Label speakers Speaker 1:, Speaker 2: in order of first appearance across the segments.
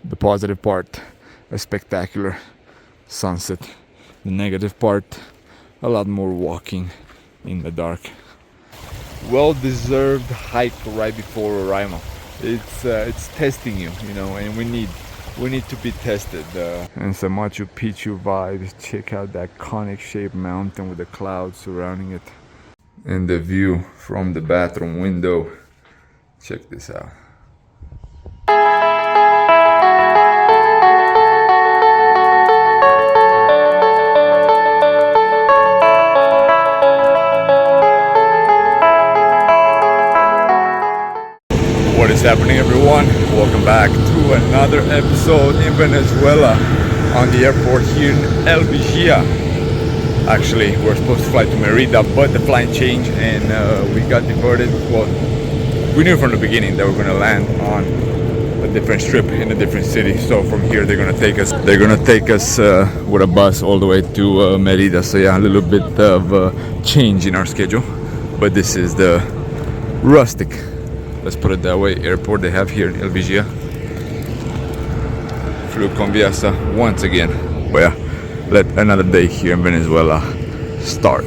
Speaker 1: The positive part, a spectacular sunset. The negative part, a lot more walking in the dark. Well-deserved hike right before Roraima. It's testing you, you know, and we need to be tested. And some Machu Picchu vibes. Check out that conic shaped mountain with the clouds surrounding it. And the view from the bathroom window. Check this out. What is happening, everyone? Welcome back to another episode in Venezuela on the airport here in LBG. Actually, we're supposed to fly to Merida, but the flight changed and we got diverted. Well, we knew from the beginning that we're gonna land on a different strip in a different city. So from here, they're gonna take us with a bus all the way to Merida. So yeah, a little bit of change in our schedule, but this is the rustic, let's put it that way, airport they have here in El Vigia. Flew Conviasa once again. But yeah, let another day here in Venezuela start.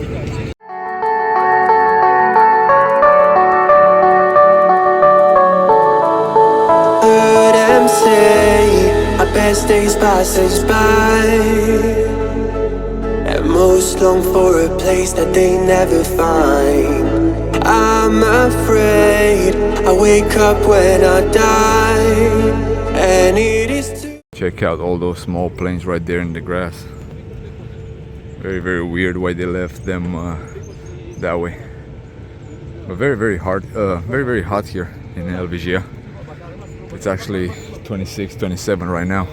Speaker 2: Heard them say our best days pass us by, and most long for a place that they never find. I'm afraid I wake up when I die, and it is too.
Speaker 1: Check out all those small planes right there in the grass. Very, very weird why they left them that way. But very, very hard, very, very hot here in El Vigia. It's actually 26, 27 right now.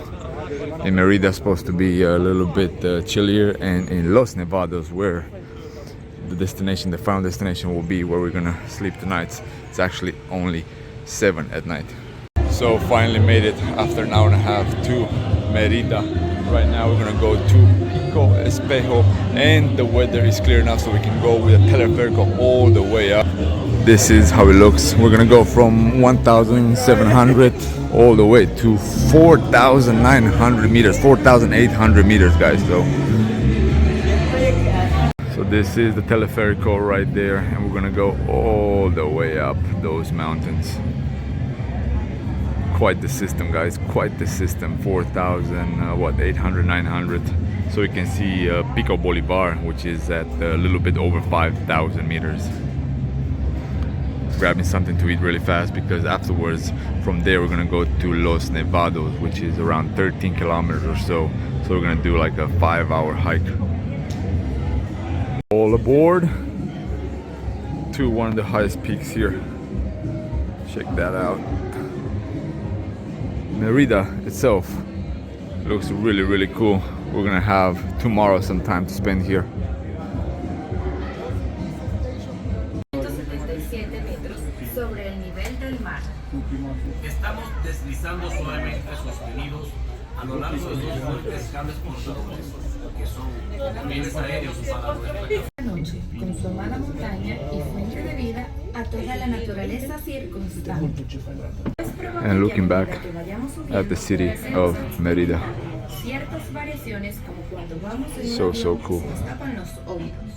Speaker 1: In Merida, it's supposed to be a little bit chillier, and in Los Nevados, where the final destination will be, where we're gonna sleep tonight, it's actually only 7 at night. So finally made it after an hour and a half to Merida. Right now we're gonna go to Pico Espejo, and the weather is clear enough so we can go with a teleférico all the way up. This is how it looks. We're gonna go from 1,700 all the way to 4,900 meters, 4,800 meters, guys. So this is the teleférico right there, and we're gonna go all the way up those mountains. Quite the system, guys, quite the system. 4,800, 900. So you can see Pico Bolivar, which is at a little bit over 5,000 meters. Grabbing something to eat really fast, because afterwards from there we're gonna go to Los Nevados, which is around 13 kilometers or so. So we're gonna do like a 5-hour hike. All aboard to one of the highest peaks here. Check that out. Merida itself looks really, really cool. We're gonna have tomorrow some time to spend here.
Speaker 3: Sobre el nivel del mar.
Speaker 4: Estamos deslizando suavemente sostenidos a lo largo de dos fuertes cables portadores, que son aviones aéreos para nuestra
Speaker 3: Noche, con su amada montaña y fuente de vida a toda la naturaleza circunstante.
Speaker 1: And looking back at the city of Merida.
Speaker 3: Ciertas variaciones como cuando vamos en
Speaker 1: So cool.
Speaker 3: se escapan los oídos.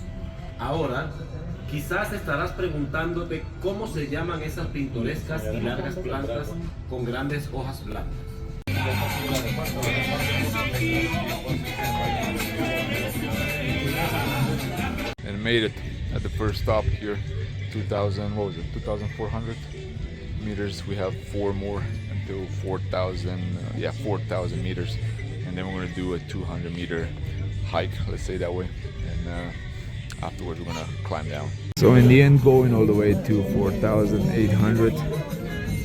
Speaker 4: Ahora, quizás estarás preguntándote cómo se llaman esas pintorescas y largas plantas con grandes hojas blancas.
Speaker 1: And made it at the first stop here. 2,000, what was it, 2,400 meters. We have 4 more until 4,000, 4,000 meters. And then we're gonna do a 200-meter hike, let's say that way. And afterwards we're gonna climb down. So in the end, going all the way to 4,800.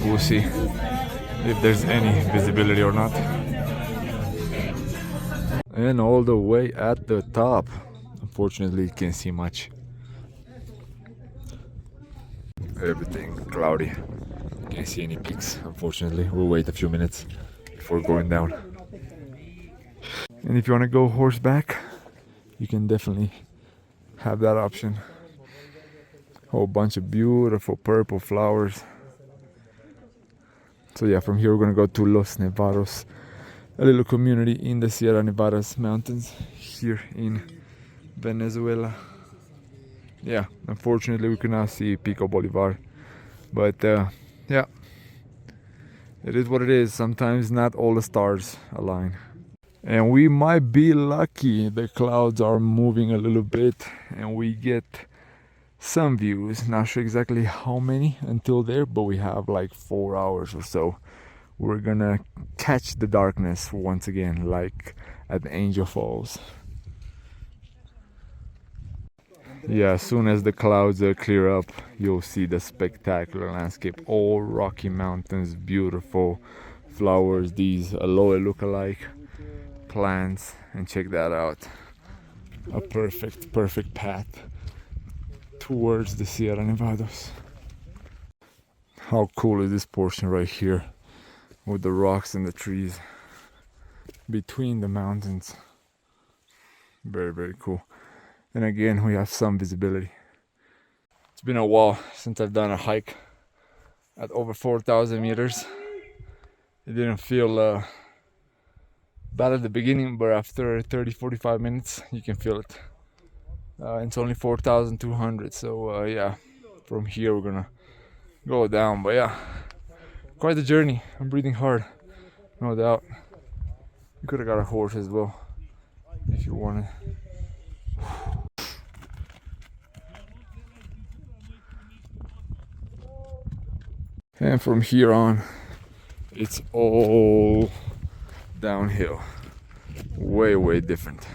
Speaker 1: We'll see if there's any visibility or not. And all the way at the top, unfortunately you can't see much. Everything cloudy, can't see any peaks, unfortunately. We'll wait a few minutes before going down. And if you want to go horseback, you can definitely have that option. Whole bunch of beautiful purple flowers. So yeah, from here we're gonna go to Los Nevados, a little community in the Sierra Nevadas mountains here in Venezuela. Yeah, unfortunately we could not see Pico Bolivar, but yeah, it is what it is. Sometimes not all the stars align. And we might be lucky. The clouds are moving a little bit and we get some views. Not sure exactly how many until there, but we have like 4 hours or so. We're gonna catch the darkness once again, like at the Angel Falls. Yeah, as soon as the clouds clear up, you'll see the spectacular landscape. All rocky mountains, beautiful flowers, these aloe look-alike plants, and check that out. A perfect path towards the Sierra Nevados. How cool is this portion right here with the rocks and the trees between the mountains. Very cool. And again, we have some visibility. It's been a while since I've done a hike at over 4,000 meters. It didn't feel bad at the beginning, but after 30-45 minutes you can feel it. It's only 4,200, so yeah, from here we're gonna go down. But yeah, quite the journey. I'm breathing hard, no doubt. You could have got a horse as well if you wanted. And from here on, it's all downhill. Way different.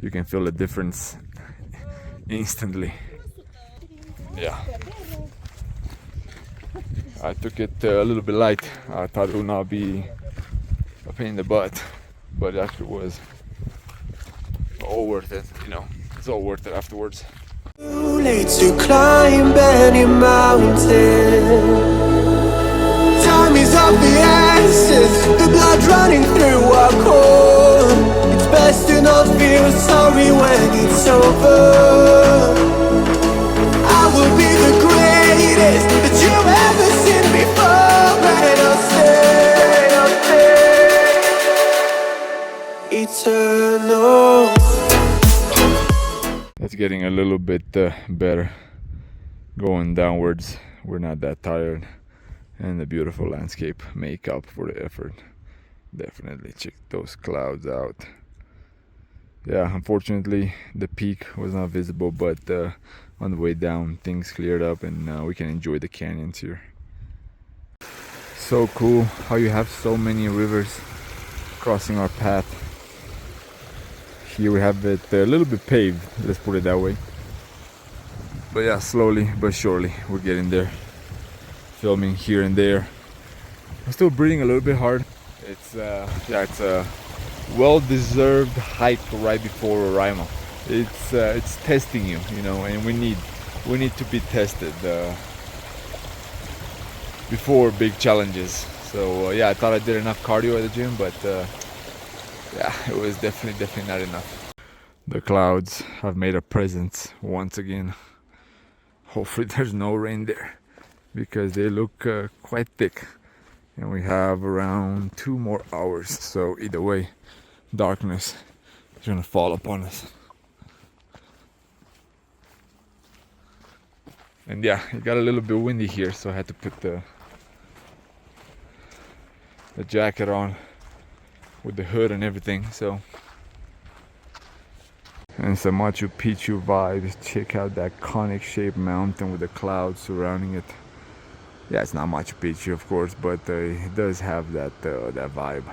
Speaker 1: You can feel the difference instantly. Yeah. I took it a little bit light. I thought it would not be a pain in the butt, but it actually was all worth it. You know, it's all worth it afterwards.
Speaker 2: Too late to climb any mountain. Time is of the essence, the blood running through our core. It's best to not feel sorry when it's over. I will be the greatest that you've ever seen before, and I'll stay eternal.
Speaker 1: It's getting a little bit better going downwards. We're not that tired, and the beautiful landscape make up for the effort. Definitely check those clouds out. Yeah, unfortunately the peak was not visible, but on the way down things cleared up and we can enjoy the canyons here. So cool how you have so many rivers crossing our path. Here we have it a little bit paved, let's put it that way. But yeah, slowly but surely we're getting there. Filming here and there. I'm still breathing a little bit hard. It's it's a well-deserved hike right before Roraima. It's testing you, you know, and we need to be tested before big challenges. So yeah, I thought I did enough cardio at the gym, but yeah, it was definitely not enough. The clouds have made a presence once again. Hopefully there's no rain there, because they look quite thick, and we have around 2 more hours. So either way, darkness is gonna fall upon us. And yeah, it got a little bit windy here, so I had to put the jacket on with the hood and everything. So, and some Machu Picchu vibes. Check out that conic shaped mountain with the clouds surrounding it. Yeah, it's not Machu Picchu of course, but it does have that vibe.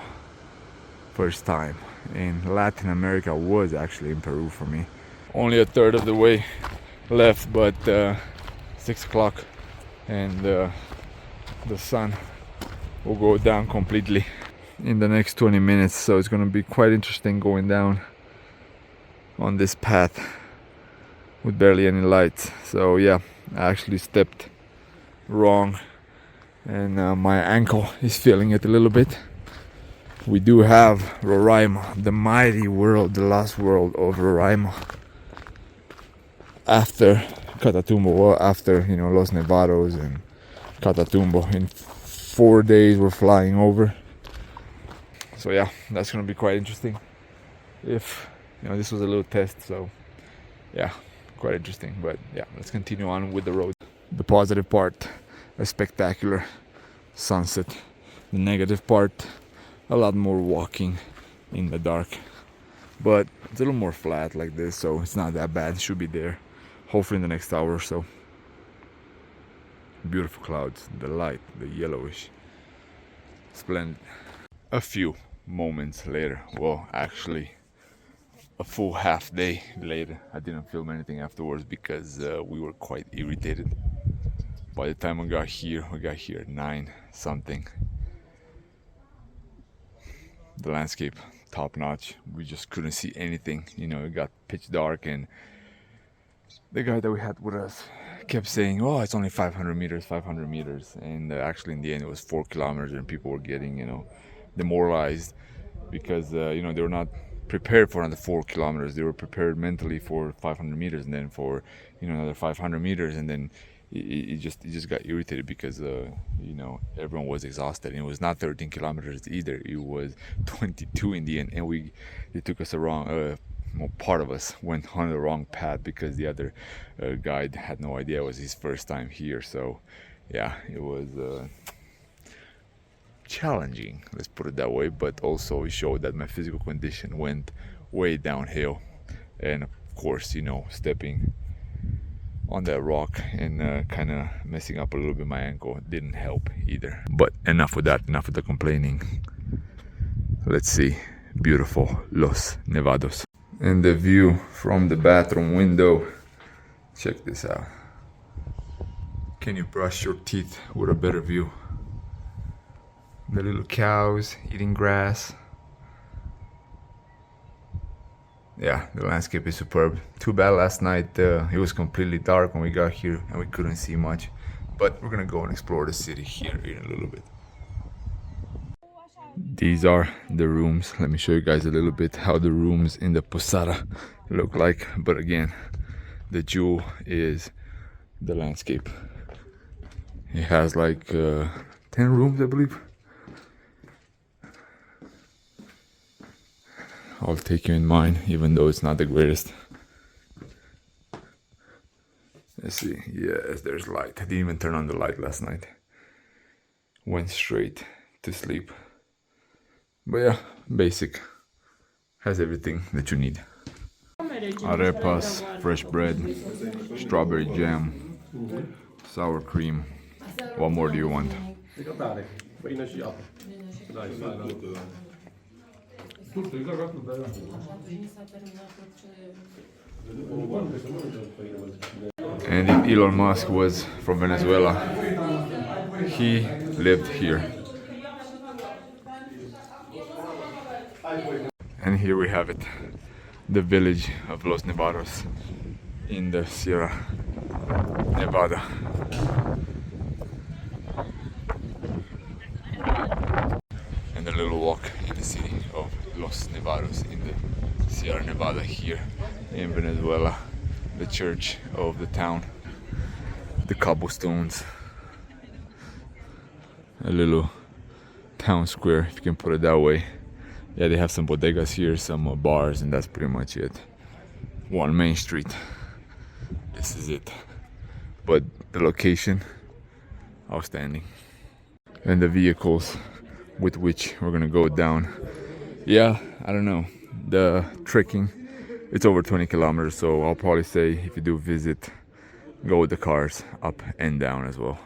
Speaker 1: First time in Latin America was actually in Peru for me. Only a third of the way left, but 6 o'clock and the sun will go down completely in the next 20 minutes, so it's gonna be quite interesting going down on this path with barely any lights. So yeah, I actually stepped wrong and my ankle is feeling it a little bit. We do have Roraima, the mighty world, the lost world of Roraima, after Catatumbo, well, after, you know, Los Nevados and Catatumbo in 4 days we're flying over. So yeah, that's gonna be quite interesting. If this was a little test, so yeah, quite interesting. But yeah, let's continue on with the road. The positive part, a spectacular sunset. The negative part, a lot more walking in the dark, but it's a little more flat like this, so it's not that bad. It should be there hopefully in the next hour or so. Beautiful clouds, the light, the yellowish, splendid. A few moments later, well, actually a full half day later, I didn't film anything afterwards because we were quite irritated. By the time we got here at 9 something. The landscape, top notch. We just couldn't see anything. It got pitch dark, and the guy that we had with us kept saying, oh, it's only 500 meters. And actually in the end it was 4 kilometers, and people were getting, demoralized because, they were not prepared for another 4 kilometers. They were prepared mentally for 500 meters and then for, another 500 meters. And then it just got irritated because everyone was exhausted, and it was not 13 kilometers either. It was 22 in the end, and it took us a wrong part of us went on the wrong path because the other guide had no idea it was his first time here. So yeah, it was challenging, let's put it that way, but also it showed that my physical condition went way downhill. And of course, stepping on that rock and kind of messing up a little bit my ankle didn't help either. But enough with that, enough with the complaining. Let's see, beautiful Los Nevados. And the view from the bathroom window, check this out. Can you brush your teeth with a better view? The little cows eating grass. Yeah, the landscape is superb. Too bad last night it was completely dark when we got here and we couldn't see much. But we're gonna go and explore the city here in a little bit. These are the rooms. Let me show you guys a little bit how the rooms in the Posada look like. But again, the jewel is the landscape. It has like 10 rooms, I believe. I'll take you in mind, even though it's not the greatest. Let's see. Yes, there's light. I didn't even turn on the light last night. Went straight to sleep. But yeah, basic. Has everything that you need. Arepas, fresh bread, strawberry jam, sour cream. What more do you want? And if Elon Musk was from Venezuela, he lived here. And here we have it, the village of Los Nevados in the Sierra Nevada. And a little walk in the city of Los Nevados in the Sierra Nevada here in Venezuela. The church of the town, the cobblestones, a little town square, if you can put it that way. Yeah, they have some bodegas here, some bars, and that's pretty much it. One main street. This is it. But the location, outstanding. And the vehicles with which we're gonna go down. Yeah, I don't know. The trekking, it's over 20 kilometers, so I'll probably say if you do visit, go with the cars up and down as well.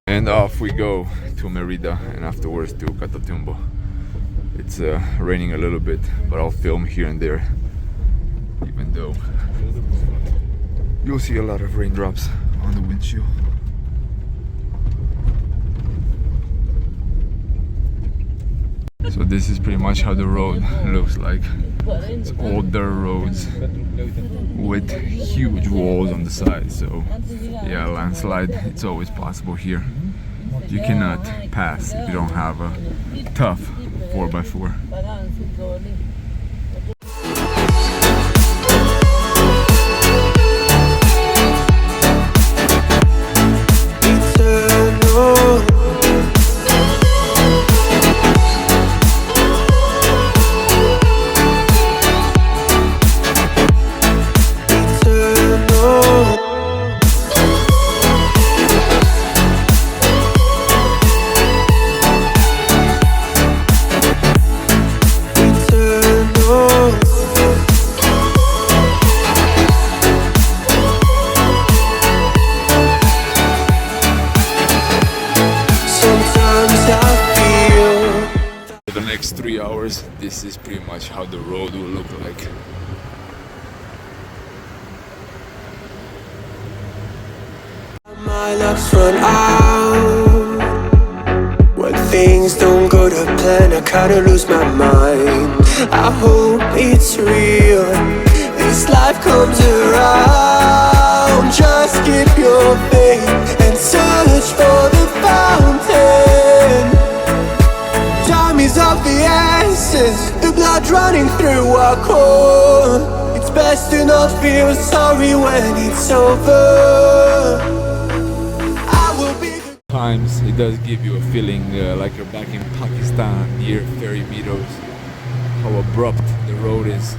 Speaker 1: And off we go to Merida and afterwards to Catatumbo. It's raining a little bit, but I'll film here and there, even though you'll see a lot of raindrops on the windshield. So this is pretty much how the road looks like. It's all dirt roads with huge walls on the side. So yeah, landslide, it's always possible here. You cannot pass if you don't have a tough 4x4.
Speaker 2: Eternal
Speaker 1: the next 3 hours, this is pretty much how the road will look like.
Speaker 2: My luck's run out. When things don't go to plan, I kinda lose my mind. I hope it's real, this life comes around. Just keep your faith and search for the fountain. Time is of the essence, the blood running through our core. It's best to not feel sorry when it's over.
Speaker 1: Times it does give you a feeling like you're back in Pakistan near Ferry Meadows. How abrupt the road is.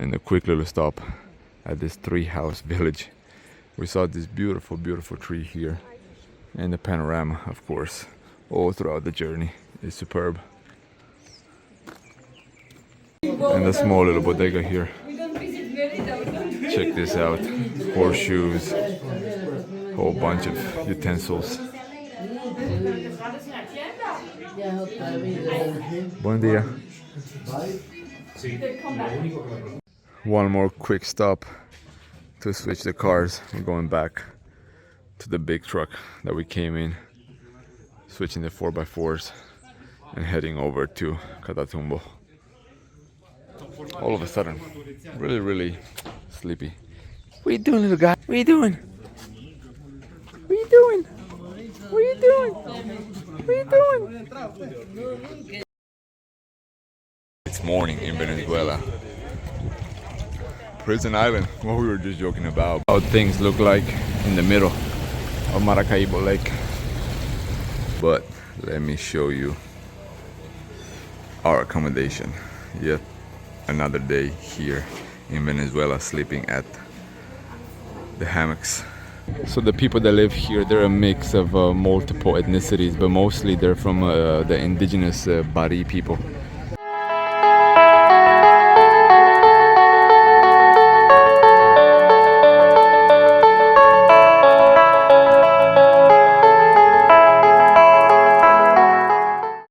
Speaker 1: And a quick little stop at this tree-house village. We saw this beautiful, beautiful tree here, and the panorama, of course, all throughout the journey is superb. And a small little bodega here. Check this out: horseshoes, whole bunch of utensils. Buen día. One more quick stop to switch the cars. We're going back to the big truck that we came in, switching the 4x4s and heading over to Catatumbo. All of a sudden, really sleepy. What are you doing, little guy? What are you doing? What are you doing? What are you doing? What are you doing? It's morning in Venezuela. Prison Island, what we were just joking about. How things look like in the middle of Maracaibo Lake. But let me show you our accommodation. Yet another day here in Venezuela, sleeping at the hammocks. So the people that live here, they're a mix of multiple ethnicities, but mostly they're from the indigenous Bari people.